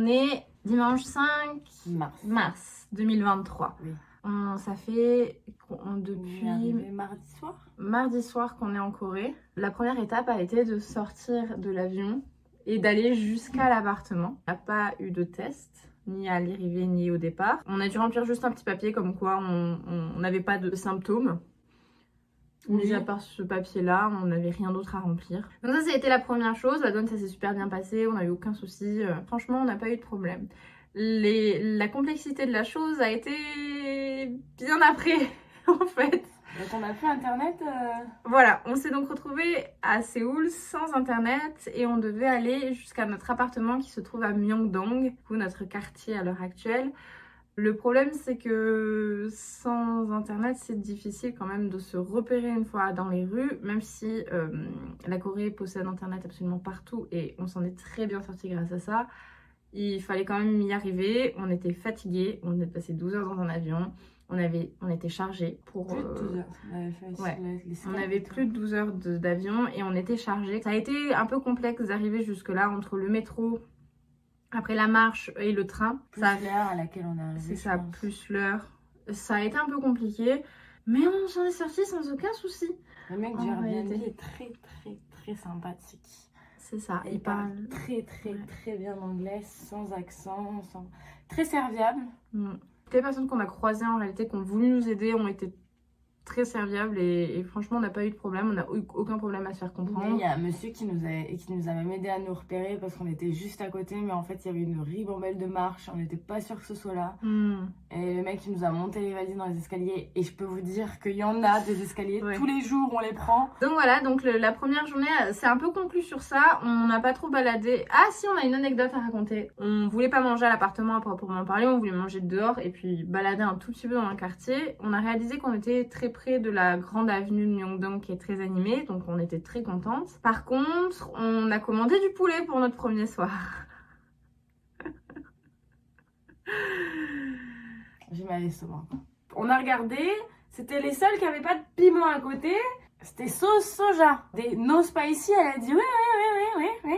est dimanche 5 mars 2023. Oui. Ça fait depuis mardi soir qu'on est en Corée. La première étape a été de sortir de l'avion et d'aller jusqu'à l'appartement. On n'a pas eu de test, ni à l'arrivée ni au départ. On a dû remplir juste un petit papier comme quoi on n'avait pas de symptômes. Mis à part ce papier-là, on n'avait rien d'autre à remplir. Donc ça, été la première chose. La douane, ça s'est super bien passé. On n'a eu aucun souci. Franchement, on n'a pas eu de problème. La complexité de la chose a été bien après, en fait. Donc on n'a plus internet Voilà, on s'est donc retrouvés à Séoul sans internet et on devait aller jusqu'à notre appartement qui se trouve à Myeongdong, notre quartier à l'heure actuelle. Le problème, c'est que sans internet, c'est difficile quand même de se repérer une fois dans les rues, même si la Corée possède internet absolument partout et on s'en est très bien sorti grâce à ça. Il fallait quand même y arriver, on était fatigués, on est passé 12 heures dans un avion, on était chargés pour... Plus de 12 heures, on avait plus de 12 heures d'avion et on était chargés. Ça a été un peu complexe d'arriver jusque-là entre le métro, après la marche et le train. Plus l'heure à laquelle on est arrivé. C'est ça, plus l'heure. Ça a été un peu compliqué, mais on s'en est sorti sans aucun souci. Le mec du Airbnb est très très très sympathique. C'est ça, il parle très bien anglais, sans accent, très serviable. Toutes les personnes qu'on a croisées en réalité, qui ont voulu nous aider, ont été très serviables et franchement on n'a pas eu de problème, on n'a eu aucun problème à se faire comprendre. Il y a un monsieur qui nous a même aidé à nous repérer parce qu'on était juste à côté, mais en fait il y avait une ribambelle de marche, on n'était pas sûr que ce soit là. Et le mec il nous a monté les valises dans les escaliers et je peux vous dire qu'il y en a des escaliers, tous les jours on les prend. Donc voilà, donc la première journée c'est un peu conclu sur ça, on n'a pas trop baladé. Ah si, on a une anecdote à raconter. On voulait pas manger à l'appartement à proprement parler, on voulait manger dehors et puis balader un tout petit peu dans le quartier. On a réalisé qu'on était très près de la grande avenue de Myeongdong qui est très animée, donc on était très contente. Par contre, on a commandé du poulet pour notre premier soir. J'ai mal l'estomac. On a regardé, c'était les seuls qui n'avaient pas de piment à côté. C'était sauce soja. Des no spicy, elle a dit oui.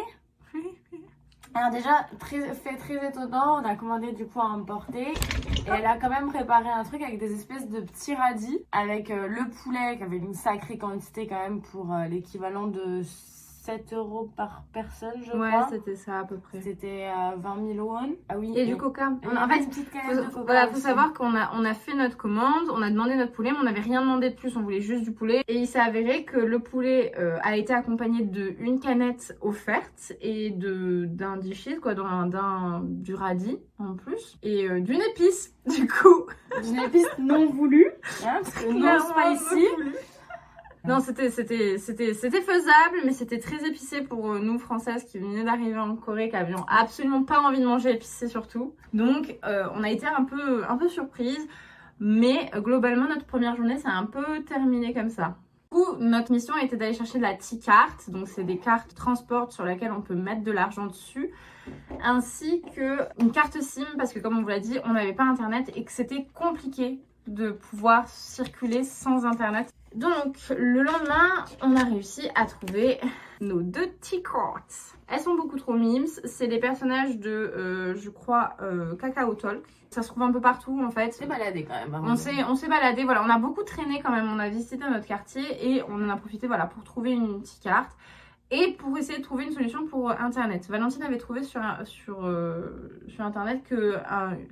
Alors déjà, très étonnant, on a commandé du coup à emporter. Et elle a quand même préparé un truc avec des espèces de petits radis. Avec le poulet qui avait une sacrée quantité quand même pour l'équivalent de 7 € par personne, je crois. Ouais, c'était ça à peu près. C'était 20 000 won. Ah oui. Et du coca. En fait, une petite canette de coca. Voilà, faut savoir qu'on a fait notre commande, on a demandé notre poulet, mais on n'avait rien demandé de plus, on voulait juste du poulet. Et il s'est avéré que le poulet a été accompagné d'une canette offerte et d'un dish, quoi, du radis en plus. Et d'une épice, du coup. D'une épice non voulue, hein, parce que non spicy. Non, c'était faisable, mais c'était très épicé pour nous Françaises qui venaient d'arriver en Corée, qui avions absolument pas envie de manger épicé surtout. Donc, on a été un peu surprise, mais globalement, notre première journée s'est un peu terminée comme ça. Du coup, notre mission était d'aller chercher de la T-card, donc c'est des cartes transport sur lesquelles on peut mettre de l'argent dessus, ainsi qu'une carte SIM, parce que comme on vous l'a dit, on n'avait pas internet et que c'était compliqué de pouvoir circuler sans internet. Donc le lendemain, on a réussi à trouver nos 2 T-cards. Elles sont beaucoup trop mimes. C'est les personnages de, je crois, Kakao Talk. Ça se trouve un peu partout en fait. On s'est baladé quand même. On s'est baladé, voilà. On a beaucoup traîné quand même. On a visité notre quartier et on en a profité, voilà, pour trouver une T-card. Et pour essayer de trouver une solution pour internet. Valentine avait trouvé sur internet que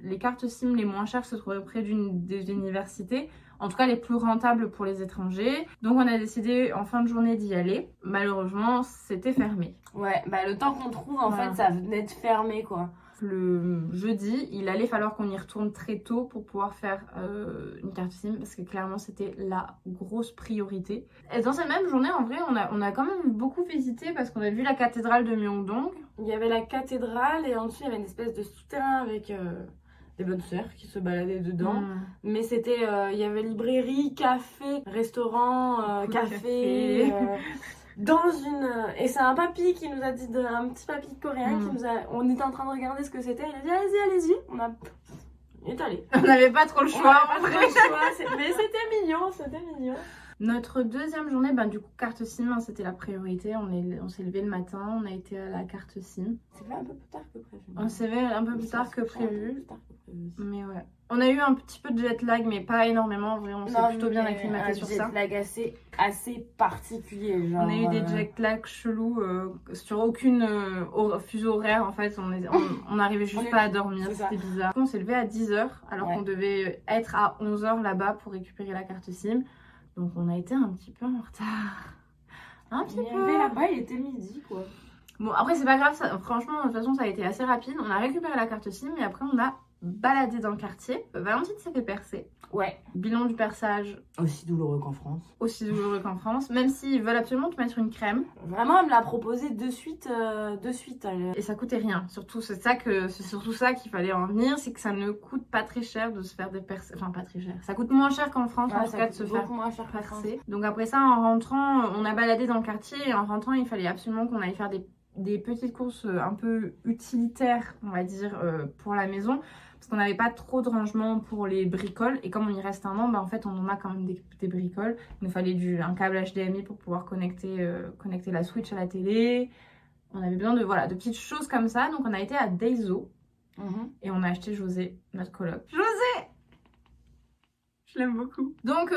les cartes SIM les moins chères se trouveraient près des universités. En tout cas les plus rentables pour les étrangers. Donc on a décidé en fin de journée d'y aller. Malheureusement c'était fermé. Ouais, bah le temps qu'on trouve en fait ça venait de fermer quoi. Le jeudi, il allait falloir qu'on y retourne très tôt pour pouvoir faire une carte SIM parce que clairement c'était la grosse priorité. Et dans cette même journée, en vrai, on a quand même beaucoup visité parce qu'on a vu la cathédrale de Myeongdong. Il y avait la cathédrale et ensuite il y avait une espèce de souterrain avec des bonnes sœurs qui se baladaient dedans. Mais c'était, il y avait librairie, café, restaurant, café. Et c'est un papy qui nous a dit, un petit papy coréen qui nous a, on était en train de regarder ce que c'était, il a dit allez-y, on est allé. On n'avait pas trop le choix. Mais c'était mignon. Notre deuxième journée, ben, du coup, carte SIM, hein, c'était la priorité. On s'est levé le matin, on a été à la carte SIM. C'est fait un peu plus tard que prévu. On s'est levé un peu plus tard que prévu. Plus tard que prévu. Mais ouais. On a eu un petit peu de jet lag, mais pas énormément. En vrai, on s'est plutôt bien acclimaté sur ça. Un jet lag assez particulier. Genre, on a eu des jet lag chelous sur aucune fuseau horaire. En fait, on n'arrivait juste pas à dormir. C'était bizarre. On s'est levé à 10h, alors qu'on devait être à 11h là-bas pour récupérer la carte SIM. Donc, on a été un petit peu en retard. Un petit peu. Là-bas, il était midi, quoi. Bon, après, c'est pas grave. Franchement, de toute façon, ça a été assez rapide. On a récupéré la carte SIM et après, on a baladé dans le quartier. Valentine s'est fait percer. Ouais. Bilan du perçage. Aussi douloureux qu'en France. Aussi douloureux qu'en France. Même s'ils veulent absolument te mettre une crème. Vraiment, elle me l'a proposé de suite. Et ça coûtait rien. Surtout, c'est surtout ça qu'il fallait en venir. C'est que ça ne coûte pas très cher de se faire des percées. Enfin, pas très cher. Ça coûte moins cher qu'en France, en tout cas, de se faire percer. Donc après ça, en rentrant, on a baladé dans le quartier. Et en rentrant, il fallait absolument qu'on aille faire des petites courses un peu utilitaires, on va dire, pour la maison. Parce qu'on n'avait pas trop de rangement pour les bricoles. Et comme on y reste un an, bah en fait, on en a quand même des bricoles. Il nous fallait un câble HDMI pour pouvoir connecter la Switch à la télé. On avait besoin de petites choses comme ça. Donc, on a été à Daiso. Et on a acheté José, notre coloc. José! Je l'aime beaucoup. Donc,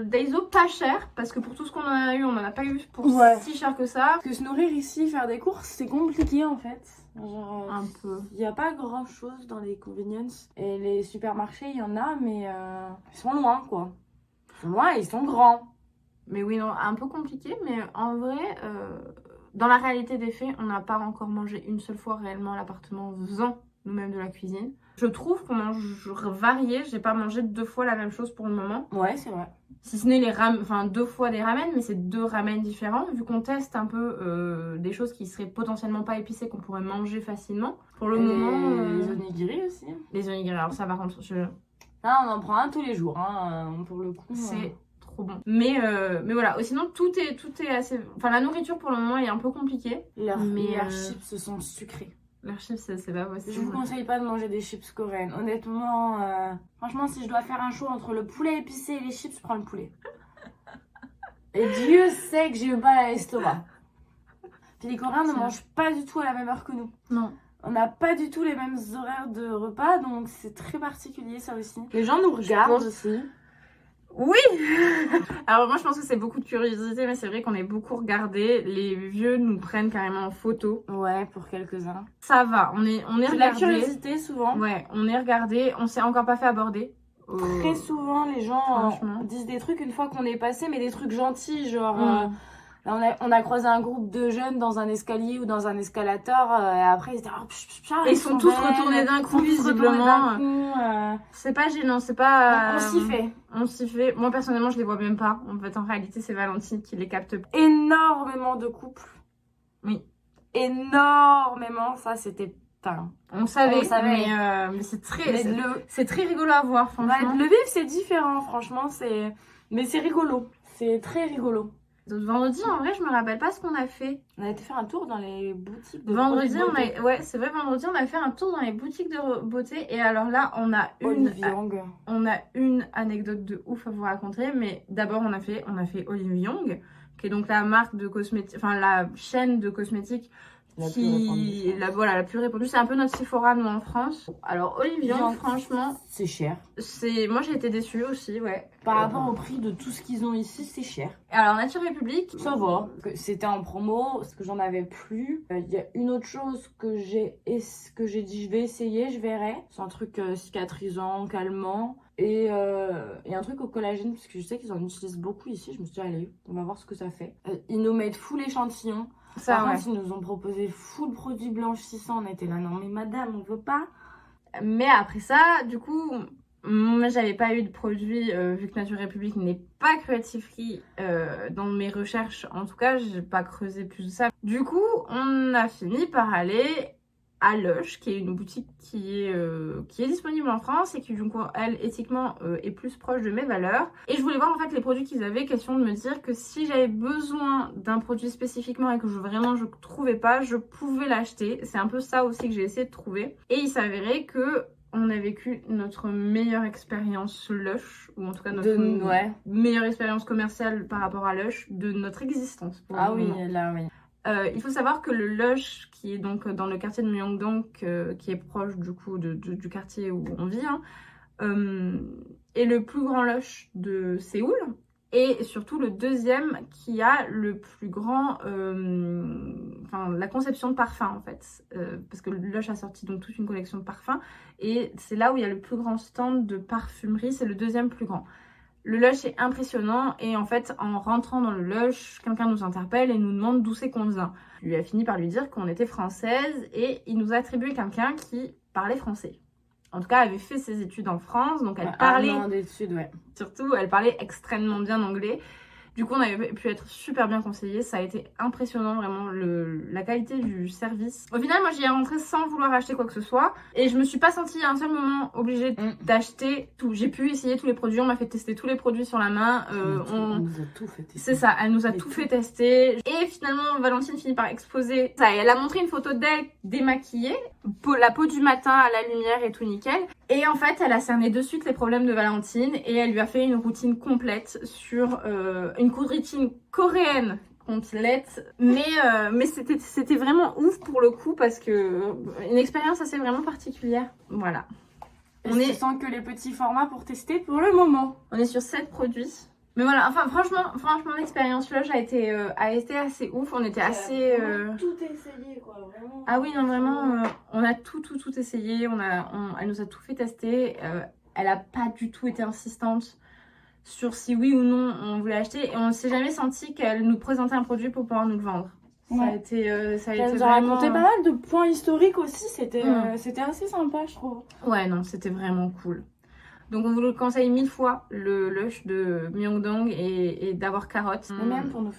Daiso pas cher. Parce que pour tout ce qu'on en a eu, on n'en a pas eu pour si cher que ça. Parce que se nourrir ici, faire des courses, c'est compliqué en fait. Genre, un peu. Il n'y a pas grand chose dans les convenience. Et les supermarchés, il y en a, mais ils sont loin quoi. Ils sont loin et ils sont grands. Mais oui, non, un peu compliqué. Mais en vrai, dans la réalité des faits, on n'a pas encore mangé une seule fois réellement à l'appartement en faisant nous-mêmes de la cuisine. Je trouve qu'on mange varié. J'ai pas mangé 2 fois la même chose pour le moment. Ouais, c'est vrai. Si ce n'est 2 fois des ramen, mais c'est 2 ramen différents. Vu qu'on teste un peu des choses qui seraient potentiellement pas épicées, qu'on pourrait manger facilement. Pour le moment... Les onigiri aussi. Les onigiri, alors ça par contre, Là, on en prend un tous les jours, hein, pour le coup. C'est trop bon. Mais voilà, sinon tout est assez... Enfin, la nourriture pour le moment est un peu compliquée. Leurs chips sont sucrés. Leurs chips, c'est pas possible. Je vous conseille pas de manger des chips coréennes. Honnêtement, franchement, si je dois faire un choix entre le poulet épicé et les chips, je prends le poulet. Et Dieu sait que j'ai pas l'estomac. Puis les Coréens ne mangent pas du tout à la même heure que nous. Non. On n'a pas du tout les mêmes horaires de repas, donc c'est très particulier ça aussi. Les gens nous regardent aussi. Oui. Alors moi je pense que c'est beaucoup de curiosité, mais c'est vrai qu'on est beaucoup regardé. Les vieux nous prennent carrément en photo. Ouais, pour quelques-uns. Ça va, on est regardé. La curiosité souvent. Ouais, on est regardé. On s'est encore pas fait aborder. Très souvent les gens disent des trucs une fois qu'on est passé, mais des trucs gentils, genre... Là, on a croisé un groupe de jeunes dans un escalier ou dans un escalator et après ils étaient ils sont tous retournés d'un coup visiblement. C'est pas gênant, c'est pas... On s'y fait. Moi personnellement je les vois même pas. En fait en réalité c'est Valentine qui les capte. Énormément de couples. Oui. Énormément, ça c'était... Enfin, on savait. Mais c'est très rigolo à voir franchement. Le vivre c'est différent franchement, mais c'est rigolo. C'est très rigolo. Donc, vendredi, en vrai, je me rappelle pas ce qu'on a fait. On a été faire un tour dans les boutiques de vendredi, ouais, c'est vrai, vendredi, on a fait un tour dans les boutiques de beauté. Et alors là, on a une anecdote de ouf à vous raconter. Mais d'abord, on a fait Olive Young, qui est donc la marque de cosmétiques, enfin la chaîne de cosmétiques la plus répandue. C'est un peu notre Sephora, nous, en France. Alors, Olive Young, franchement... C'est cher. Moi, j'ai été déçue aussi, ouais. Par rapport au prix de tout ce qu'ils ont ici, c'est cher. Alors, Nature République... Ça va. C'était en promo, parce que j'en avais plus. Il y a une autre chose que j'ai dit, je vais essayer, je verrai. C'est un truc cicatrisant, calmant. Et un truc au collagène, parce que je sais qu'ils en utilisent beaucoup ici. Je me suis dit, allez, on va voir ce que ça fait. Ils nous mettent full échantillon. Par contre, ils nous ont proposé full produits blanchissants. On était là, non mais madame, on veut pas. Mais après ça, du coup, moi j'avais pas eu de produit, vu que Nature République n'est pas cruelty free dans mes recherches. En tout cas, j'ai pas creusé plus de ça. Du coup, on a fini par aller à Lush, qui est une boutique qui est disponible en France et qui, du coup, elle, éthiquement, est plus proche de mes valeurs. Et je voulais voir, en fait, les produits qu'ils avaient, question de me dire que si j'avais besoin d'un produit spécifiquement et que je trouvais pas, je pouvais l'acheter. C'est un peu ça aussi que j'ai essayé de trouver. Et il s'avérait que on a vécu notre meilleure expérience Lush, ou en tout cas notre meilleure expérience commerciale par rapport à Lush de notre existence. Ah oui, là, oui. Il faut savoir que le Lush, qui est donc dans le quartier de Myeongdong, qui est proche du coup du quartier où on vit, est le plus grand Lush de Séoul. Et surtout le deuxième qui a le plus grand, la conception de parfums en fait. Parce que Lush a sorti donc toute une collection de parfums. Et c'est là où il y a le plus grand stand de parfumerie, c'est le deuxième plus grand. Le Lush est impressionnant et en fait en rentrant dans le Lush, quelqu'un nous interpelle et nous demande d'où c'est qu'on vient. Il lui a fini par lui dire qu'on était française et il nous a attribué quelqu'un qui parlait français. En tout cas, elle avait fait ses études en France, donc elle parlait... Un an d'études, ouais. Surtout, elle parlait extrêmement bien anglais. Du coup, on avait pu être super bien conseillés. Ça a été impressionnant, vraiment, la qualité du service. Au final, moi, j'y ai rentré sans vouloir acheter quoi que ce soit. Et je me suis pas sentie à un seul moment obligée d'acheter tout. J'ai pu essayer tous les produits. On m'a fait tester tous les produits sur la main. On nous a tout fait tester. C'est ça, elle nous a tout fait tester. Et finalement, Valentine finit par exposer ça. Et elle a montré une photo d'elle démaquillée. La peau du matin à la lumière et tout nickel. Et en fait, elle a cerné de suite les problèmes de Valentine. Et elle lui a fait une routine complète sur... une routine coréenne complète, mais c'était vraiment ouf pour le coup parce que une expérience assez vraiment particulière. Voilà. On est sans que les petits formats pour tester pour le moment. On est sur 7 produits. Mais voilà, enfin franchement l'expérience Lush a été assez ouf. On était assez tout essayé quoi, vraiment. Ah oui, non vraiment on a tout essayé, elle nous a tout fait tester. Elle a pas du tout été insistante sur si oui ou non on voulait acheter et on ne s'est jamais senti qu'elle nous présentait un produit pour pouvoir nous le vendre. Ouais. Ça a été elle nous a raconté pas mal de points historiques aussi, c'était assez sympa je trouve. Ouais non, c'était vraiment cool. Donc on vous le conseille 1000 fois le Lush de Myeongdong et d'avoir carotte. Et même pour nous,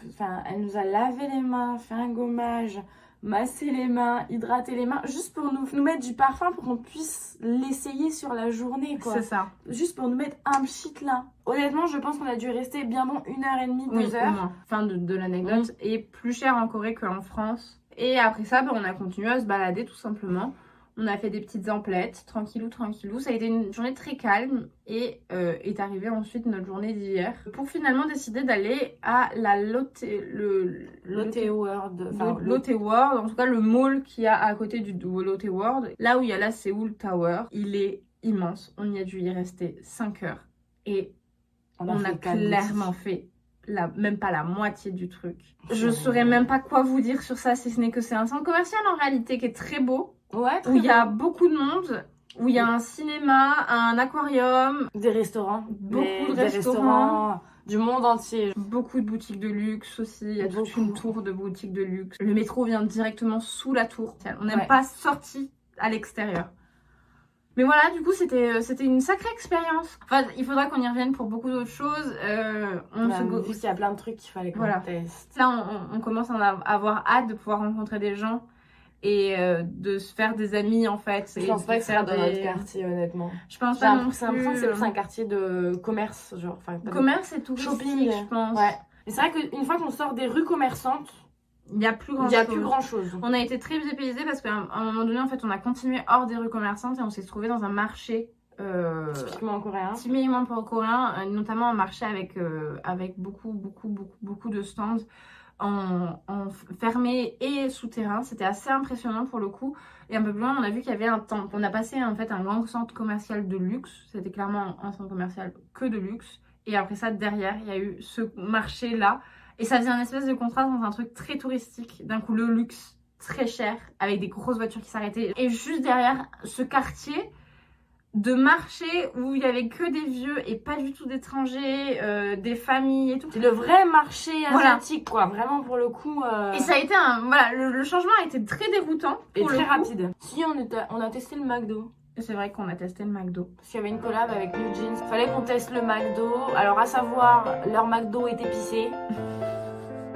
elle nous a lavé les mains, fait un gommage, masser les mains, hydrater les mains, juste pour nous mettre du parfum pour qu'on puisse l'essayer sur la journée quoi. C'est ça. Juste pour nous mettre un pchit là. Honnêtement, je pense qu'on a dû rester bien bon 1h30, 2 heures. Au moins. Fin de l'anecdote. Et plus cher en Corée qu'en France. Et après ça, on a continué à se balader tout simplement. On a fait des petites emplettes, tranquillou. Ça a été une journée très calme et est arrivée ensuite notre journée d'hier. Pour finalement décider d'aller à la Lotte World. Lotte World, en tout cas le mall qu'il y a à côté du Lotte World. Là où il y a la Seoul Tower. Il est immense. On y a dû y rester 5 heures. Et on a clairement fait même pas la moitié du truc. Je saurais même pas quoi vous dire sur ça si ce n'est que c'est un centre commercial en réalité qui est très beau. Ouais, où il y a beaucoup de monde, où il y a un cinéma, un aquarium, des restaurants, beaucoup de restaurants du monde entier, beaucoup de boutiques de luxe aussi, il y a toute une tour de boutiques de luxe. Le métro vient directement sous la tour, on n'est pas sorti à l'extérieur. Mais voilà, du coup, c'était une sacrée expérience. Enfin, il faudra qu'on y revienne pour beaucoup d'autres choses. Il y a plein de trucs qu'il fallait qu'on teste. Là, on commence à avoir hâte de pouvoir rencontrer des gens. Et de se faire des amis en fait. Je pense pas que ce sera dans notre quartier honnêtement. Je pense pas non plus. C'est l'impression que c'est un quartier de commerce genre. Commerce et tout shopping je pense. Ouais. Mais c'est vrai qu'une fois qu'on sort des rues commerçantes, il n'y a plus grand chose. On a été très dépaysés parce qu'à un moment donné en fait on a continué hors des rues commerçantes et on s'est trouvé dans un marché typiquement coréen. Typiquement coréen, notamment un marché avec beaucoup de stands. En fermé et souterrain, c'était assez impressionnant pour le coup. Et un peu plus loin on a vu qu'il y avait un temple. On a passé en fait un grand centre commercial de luxe, c'était clairement un centre commercial que de luxe. Et après ça derrière il y a eu ce marché là et ça faisait un espèce de contraste dans un truc très touristique. D'un coup le luxe très cher avec des grosses voitures qui s'arrêtaient et juste derrière ce quartier de marché où il y avait que des vieux et pas du tout d'étrangers, des familles et tout. C'est le vrai marché asiatique quoi, vraiment pour le coup. Et ça a été le changement a été très déroutant et très rapide. Si on a testé le McDo. C'est vrai qu'on a testé le McDo. Parce qu'il y avait une collab avec New Jeans. Fallait qu'on teste le McDo. Alors à savoir, leur McDo est épicé.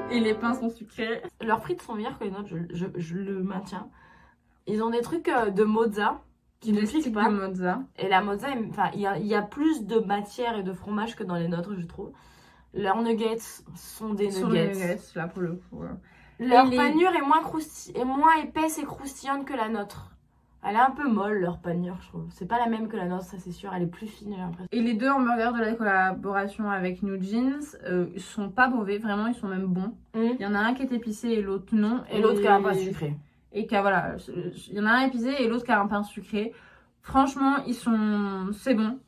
Et les pains sont sucrés. Leurs frites sont meilleures que les nôtres, je le maintiens. Ils ont des trucs de mozza. Qui ne piquent pas. Mozza. Et la mozza, il y a plus de matière et de fromage que dans les nôtres, je trouve. Leurs nuggets sont des nuggets. Là pour le coup. Leur panure est moins épaisse et croustillante que la nôtre. Elle est un peu molle, leur panure, je trouve. C'est pas la même que la nôtre, ça c'est sûr. Elle est plus fine, j'ai l'impression. Et les 2 hamburgers de la collaboration avec New Jeans sont pas mauvais, vraiment, ils sont même bons. Il y en a un qui est épicé et l'autre non. Et l'autre qui a un pain sucré. Et qui a, voilà, il y en a un épicé et l'autre qui a un pain sucré. Franchement, c'est bon.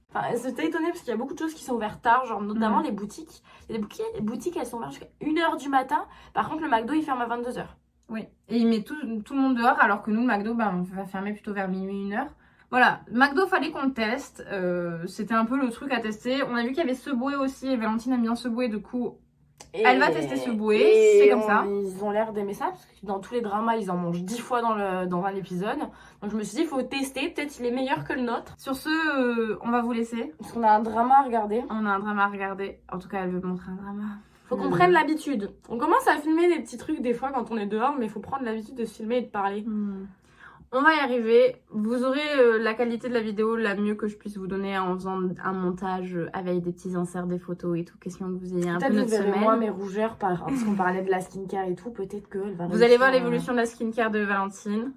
Enfin, j'étais étonnée parce qu'il y a beaucoup de choses qui sont ouvertes tard, genre notamment les boutiques. Il y a des boutiques, elles sont ouvertes jusqu'à 1h du matin. Par contre, le McDo, il ferme à 22h. Oui, et il met tout le monde dehors, alors que nous, le McDo, on va fermer plutôt vers minuit, 1h. Voilà, McDo, fallait qu'on le teste. C'était un peu le truc à tester. On a vu qu'il y avait Subway aussi, et Valentine aime bien Subway, du coup, elle va tester Subway, c'est comme ça. Ils ont l'air d'aimer ça, parce que dans tous les dramas, ils en mangent 10 fois dans un épisode. Donc je me suis dit, il faut tester, peut-être il est meilleur que le nôtre. Sur ce, on va vous laisser. Parce qu'on a un drama à regarder. On a un drama à regarder. En tout cas, elle veut montrer un drama. Faut qu'on prenne l'habitude. On commence à filmer des petits trucs des fois quand on est dehors, mais il faut prendre l'habitude de se filmer et de parler. On va y arriver. Vous aurez la qualité de la vidéo la mieux que je puisse vous donner en faisant un montage avec des petits inserts, des photos et tout. Question que vous ayez un peu notre semaine. Peut-être moi mes rougeurs, parce qu'on parlait de la skincare et tout. Peut-être qu'elle va Vous allez voir l'évolution de la skincare de Valentine.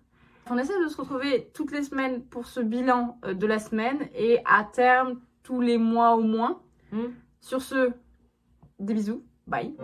On essaie de se retrouver toutes les semaines pour ce bilan de la semaine et à terme tous les mois au moins. Sur ce, des bisous. Bye.